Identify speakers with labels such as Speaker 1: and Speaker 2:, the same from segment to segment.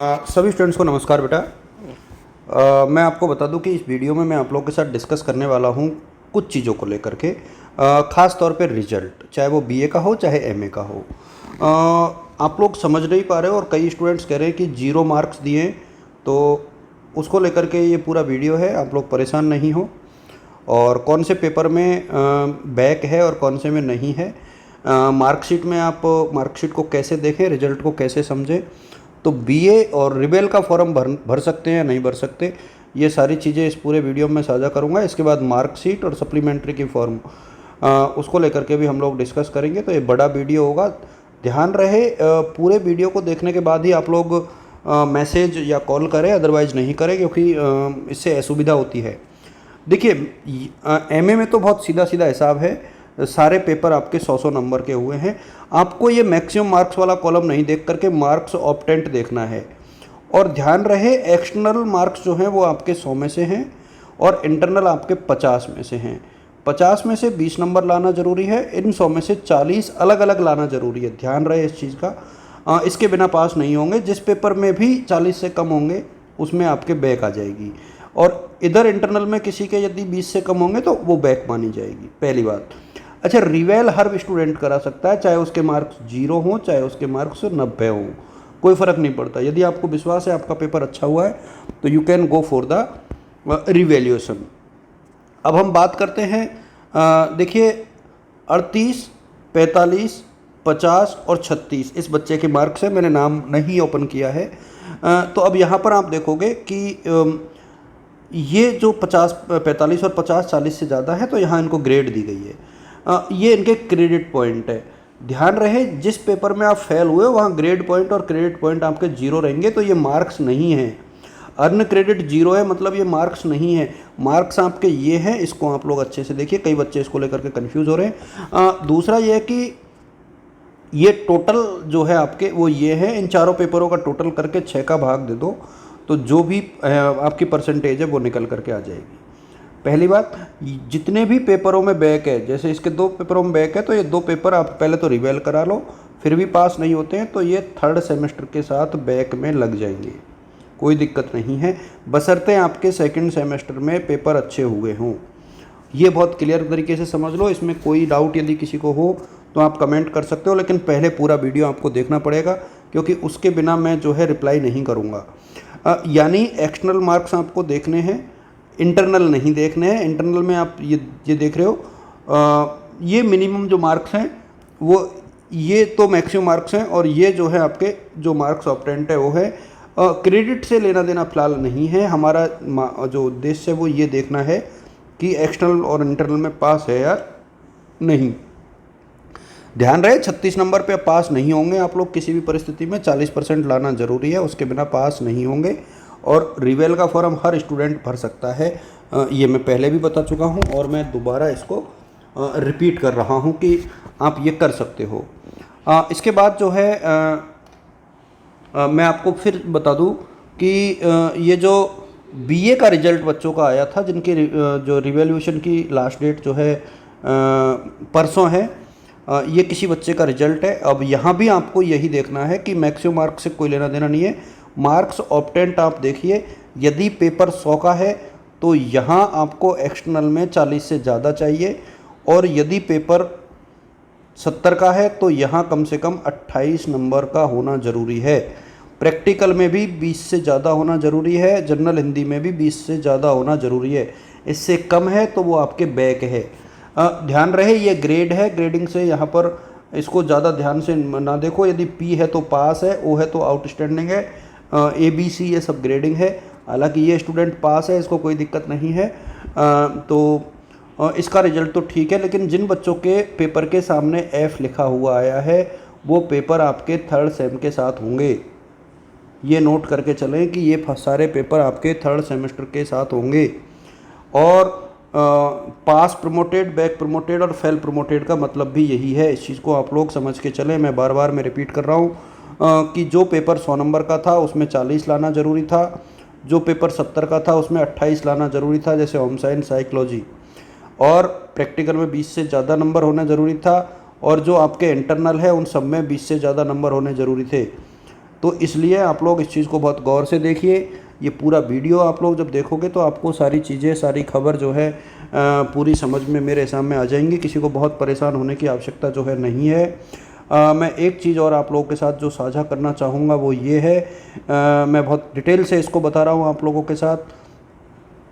Speaker 1: सभी स्टूडेंट्स को नमस्कार बेटा। मैं आपको बता दूं कि इस वीडियो में मैं आप लोगों के साथ डिस्कस करने वाला हूं कुछ चीज़ों को लेकर के, ख़ास तौर पे रिजल्ट, चाहे वो बीए का हो चाहे एमए का हो। आप लोग समझ नहीं पा रहे हो और कई स्टूडेंट्स कह रहे हैं कि 0 मार्क्स दिए, तो उसको लेकर के ये पूरा वीडियो है। आप लोग परेशान नहीं हो, और कौन से पेपर में बैक है और कौन से में नहीं है। मार्कशीट में आप मार्कशीट को कैसे देखें, रिजल्ट को कैसे समझें, तो बीए और रिबेल का फॉर्म भर सकते हैं या नहीं भर सकते, ये सारी चीज़ें इस पूरे वीडियो में साझा करूंगा। इसके बाद मार्कशीट और सप्लीमेंट्री की फॉर्म उसको लेकर के भी हम लोग डिस्कस करेंगे। तो ये बड़ा वीडियो होगा, ध्यान रहे पूरे वीडियो को देखने के बाद ही आप लोग मैसेज या कॉल करें, अदरवाइज़ नहीं करें, क्योंकि इससे असुविधा होती है। देखिए, एमए में तो बहुत सीधा सीधा हिसाब है। सारे पेपर आपके 100 नंबर के हुए हैं। आपको ये मैक्सिमम मार्क्स वाला कॉलम नहीं देख करके मार्क्स ऑप्टेंट देखना है। और ध्यान रहे, एक्सटर्नल मार्क्स जो हैं वो आपके 100 में से हैं और इंटरनल आपके 50 में से हैं। 50 में से 20 नंबर लाना ज़रूरी है, इन 100 में से 40 अलग अलग लाना ज़रूरी है। ध्यान रहे इस चीज़ का, इसके बिना पास नहीं होंगे। जिस पेपर में भी 40 से कम होंगे उसमें आपके बैक आ जाएगी, और इधर इंटरनल में किसी के यदि 20 से कम होंगे तो वो बैक मानी जाएगी, पहली बात। अच्छा, रिवेल हर स्टूडेंट करा सकता है, चाहे उसके मार्क्स 0 हों चाहे उसके मार्क्स 90 हों, कोई फ़र्क नहीं पड़ता। यदि आपको विश्वास है आपका पेपर अच्छा हुआ है तो you can go for the revaluation. अब हम बात करते हैं, देखिए 38, 45, 50 और 36 इस बच्चे के मार्क्स है। मैंने नाम नहीं ओपन किया है। तो अब यहाँ पर आप देखोगे कि ये जो 50, 45 और 50, 40 से ज़्यादा है, तो यहाँ इनको ग्रेड दी गई है। ये इनके क्रेडिट पॉइंट है। ध्यान रहे, जिस पेपर में आप फेल हुए वहाँ ग्रेड पॉइंट और क्रेडिट पॉइंट आपके 0 रहेंगे, तो ये मार्क्स नहीं है। अर्न क्रेडिट 0 है, मतलब ये मार्क्स नहीं है। मार्क्स आपके ये हैं, इसको आप लोग अच्छे से देखिए, कई बच्चे इसको लेकर के कन्फ्यूज़ हो रहे हैं। दूसरा ये है कि ये टोटल जो है आपके वो ये है, इन चारों पेपरों का टोटल करके 6 का भाग दे दो, तो जो भी आपकी परसेंटेज है वो निकल करके आ जाएगी। पहली बात, जितने भी पेपरों में बैक है, जैसे इसके 2 पेपरों में बैक है, तो ये 2 पेपर आप पहले तो रिवेल करा लो, फिर भी पास नहीं होते हैं तो ये 3rd सेमेस्टर के साथ बैक में लग जाएंगे, कोई दिक्कत नहीं है, बशर्ते आपके 2nd सेमेस्टर में पेपर अच्छे हुए हों। ये बहुत क्लियर तरीके से समझ लो। इसमें कोई डाउट यदि किसी को हो तो आप कमेंट कर सकते हो, लेकिन पहले पूरा वीडियो आपको देखना पड़ेगा, क्योंकि उसके बिना मैं जो है रिप्लाई नहीं करूँगा। यानी एक्सटर्नल मार्क्स आपको देखने हैं, इंटरनल नहीं देखने हैं। इंटरनल में आप ये देख रहे हो, ये मिनिमम जो मार्क्स हैं वो ये तो मैक्सिमम मार्क्स हैं, और ये जो है आपके जो मार्क्स ऑप्टेंट है वो है। क्रेडिट से लेना देना फिलहाल नहीं है। हमारा जो उद्देश्य है वो ये देखना है कि एक्सटर्नल और इंटरनल में पास है या नहीं। ध्यान रहे, 36 नंबर पे पास नहीं होंगे आप लोग किसी भी परिस्थिति में। 40% लाना ज़रूरी है, उसके बिना पास नहीं होंगे। और रिवेल का फॉर्म हर स्टूडेंट भर सकता है, ये मैं पहले भी बता चुका हूँ, और मैं दोबारा इसको रिपीट कर रहा हूँ कि आप ये कर सकते हो। इसके बाद जो है मैं आपको फिर बता दूँ कि ये जो बीए का रिजल्ट बच्चों का आया था, जिनके जो रिवैल्यूएशन की लास्ट डेट जो है परसों है, ये किसी बच्चे का रिजल्ट है। अब यहाँ भी आपको यही देखना है कि मैक्सिमम मार्क्स से कोई लेना देना नहीं है। मार्क्स ऑप्टेंट आप देखिए, यदि पेपर 100 का है तो यहाँ आपको एक्सटर्नल में 40 से ज़्यादा चाहिए, और यदि पेपर 70 का है तो यहाँ कम से कम 28 नंबर का होना ज़रूरी है। प्रैक्टिकल में भी 20 से ज़्यादा होना ज़रूरी है, जनरल हिंदी में भी 20 से ज़्यादा होना ज़रूरी है। इससे कम है तो वो आपके बैक है। ध्यान रहे, ये ग्रेड है, ग्रेडिंग से यहाँ पर इसको ज़्यादा ध्यान से ना देखो। यदि P है तो पास है, O है तो आउटस्टैंडिंग है, ABC ये सब ग्रेडिंग है। हालांकि ये स्टूडेंट पास है, इसको कोई दिक्कत नहीं है, तो इसका रिजल्ट तो ठीक है। लेकिन जिन बच्चों के पेपर के सामने F लिखा हुआ आया है वो पेपर आपके 3rd सेम के साथ होंगे। ये नोट करके चलें कि ये सारे पेपर आपके 3rd सेमेस्टर के साथ होंगे। और पास प्रमोटेड, बैक प्रमोटेड और फेल प्रमोटेड का मतलब भी यही है। इस चीज़ को आप लोग समझ के चलें। मैं बार बार मैं रिपीट कर रहा हूँ कि जो पेपर 100 नंबर का था उसमें 40 लाना ज़रूरी था, जो पेपर 70 का था उसमें 28 लाना ज़रूरी था, जैसे होम साइंस, साइकोलॉजी, और प्रैक्टिकल में 20 से ज़्यादा नंबर होना ज़रूरी था, और जो आपके इंटरनल है उन सब में 20 से ज़्यादा नंबर होने ज़रूरी थे। तो इसलिए आप लोग इस चीज़ को बहुत गौर से देखिए। ये पूरा वीडियो आप लोग जब देखोगे तो आपको सारी चीज़ें, सारी खबर जो है पूरी समझ में मेरे सामने आ जाएंगी। किसी को बहुत परेशान होने की आवश्यकता जो है नहीं है। मैं एक चीज़ और आप लोगों के साथ जो साझा करना चाहूँगा वो ये है, मैं बहुत डिटेल से इसको बता रहा हूँ आप लोगों के साथ,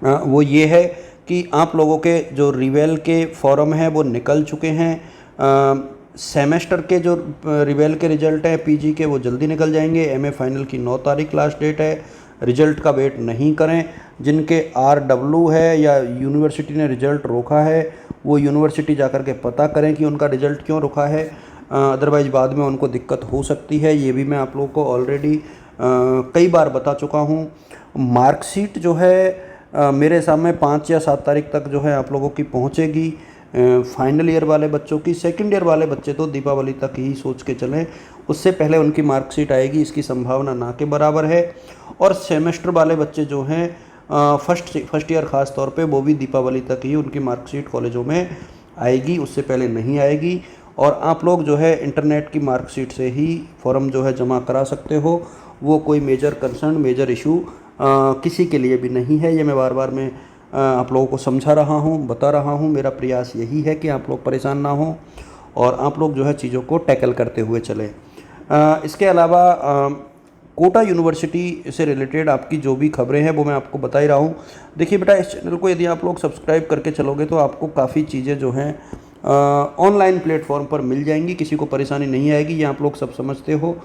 Speaker 1: वो ये है कि आप लोगों के जो रिवेल के फॉर्म हैं वो निकल चुके हैं। सेमेस्टर के जो रिवेल के रिज़ल्ट हैं पीजी के, वो जल्दी निकल जाएंगे। एमए फाइनल की 9 तारीख लास्ट डेट है। रिज़ल्ट का वेट नहीं करें। जिनके RW है या यूनिवर्सिटी ने रिज़ल्ट रोका है, वो यूनिवर्सिटी जाकर के पता करें कि उनका रिज़ल्ट क्यों रोका है, अदरवाइज़ बाद में उनको दिक्कत हो सकती है। ये भी मैं आप लोगों को ऑलरेडी कई बार बता चुका हूँ। मार्कशीट जो है मेरे सामने 5 या 7 तारीख तक जो है आप लोगों की पहुंचेगी। फाइनल ईयर वाले बच्चों की, सेकंड ईयर वाले बच्चे तो दीपावली तक ही सोच के चलें, उससे पहले उनकी मार्कशीट आएगी इसकी संभावना ना के बराबर है। और सेमेस्टर वाले बच्चे जो हैं फर्स्ट ईयर ख़ास तौर पे, वो भी दीपावली तक ही उनकी मार्कशीट कॉलेजों में आएगी, उससे पहले नहीं आएगी। और आप लोग जो है इंटरनेट की मार्कशीट से ही फॉर्म जो है जमा करा सकते हो। वो कोई मेजर कंसर्न, मेजर इशू किसी के लिए भी नहीं है। ये मैं बार बार मैं आप लोगों को समझा रहा हूँ, बता रहा हूँ। मेरा प्रयास यही है कि आप लोग परेशान ना हों और आप लोग जो है चीज़ों को टैकल करते हुए चलें। इसके अलावा कोटा यूनिवर्सिटी से रिलेटेड आपकी जो भी खबरें हैं वो मैं आपको बता ही रहा हूँ। देखिए बेटा, इस चैनल को यदि आप लोग सब्सक्राइब करके चलोगे तो आपको काफ़ी चीज़ें जो हैं ऑनलाइन प्लेटफॉर्म पर मिल जाएंगी, किसी को परेशानी नहीं आएगी। ये आप लोग सब समझते हो।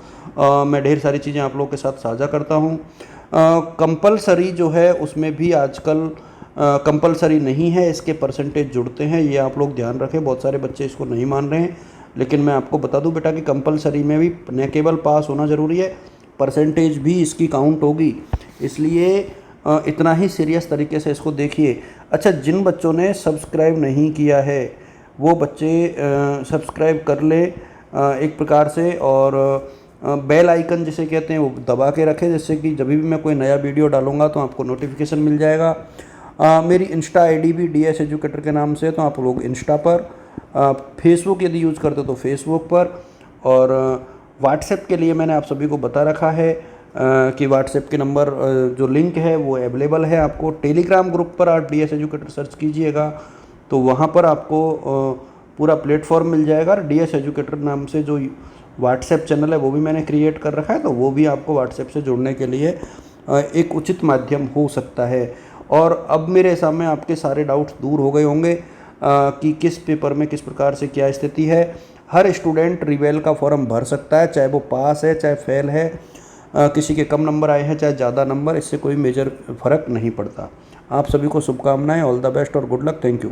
Speaker 1: मैं ढेर सारी चीज़ें आप लोगों के साथ साझा करता हूँ। कंपलसरी जो है उसमें भी आजकल कंपलसरी नहीं है, इसके परसेंटेज जुड़ते हैं, ये आप लोग ध्यान रखें। बहुत सारे बच्चे इसको नहीं मान रहे हैं, लेकिन मैं आपको बता दूं बेटा कि कंपलसरी में भी न केवल पास होना ज़रूरी है, परसेंटेज भी इसकी काउंट होगी। इसलिए इतना ही सीरियस तरीके से इसको देखिए। अच्छा, जिन बच्चों ने सब्सक्राइब नहीं किया है वो बच्चे सब्सक्राइब कर ले एक प्रकार से, और बेल आइकन जिसे कहते हैं वो दबा के रखें, जिससे कि जब भी मैं कोई नया वीडियो डालूंगा तो आपको नोटिफिकेशन मिल जाएगा। मेरी इंस्टा आईडी भी DS एजुकेटर के नाम से है, तो आप लोग इंस्टा पर, फेसबुक यदि यूज़ करते हो तो फेसबुक पर, और व्हाट्सएप के लिए मैंने आप सभी को बता रखा है कि व्हाट्सएप के नंबर जो लिंक है वो अवेलेबल है आपको। टेलीग्राम ग्रुप पर आप DS एजुकेटर सर्च कीजिएगा तो वहाँ पर आपको पूरा प्लेटफॉर्म मिल जाएगा। DS एजुकेटर नाम से जो व्हाट्सएप चैनल है वो भी मैंने क्रिएट कर रखा है, तो वो भी आपको व्हाट्सएप से जुड़ने के लिए एक उचित माध्यम हो सकता है। और अब मेरे सामने आपके सारे डाउट्स दूर हो गए होंगे कि किस पेपर में किस प्रकार से क्या स्थिति है। हर स्टूडेंट रिवेल का फॉर्म भर सकता है, चाहे वो पास है चाहे फेल है, किसी के कम नंबर आए हैं चाहे ज़्यादा नंबर, इससे कोई मेजर फ़र्क नहीं पड़ता। आप सभी को शुभकामनाएं, ऑल द बेस्ट और गुड लक। Thank you.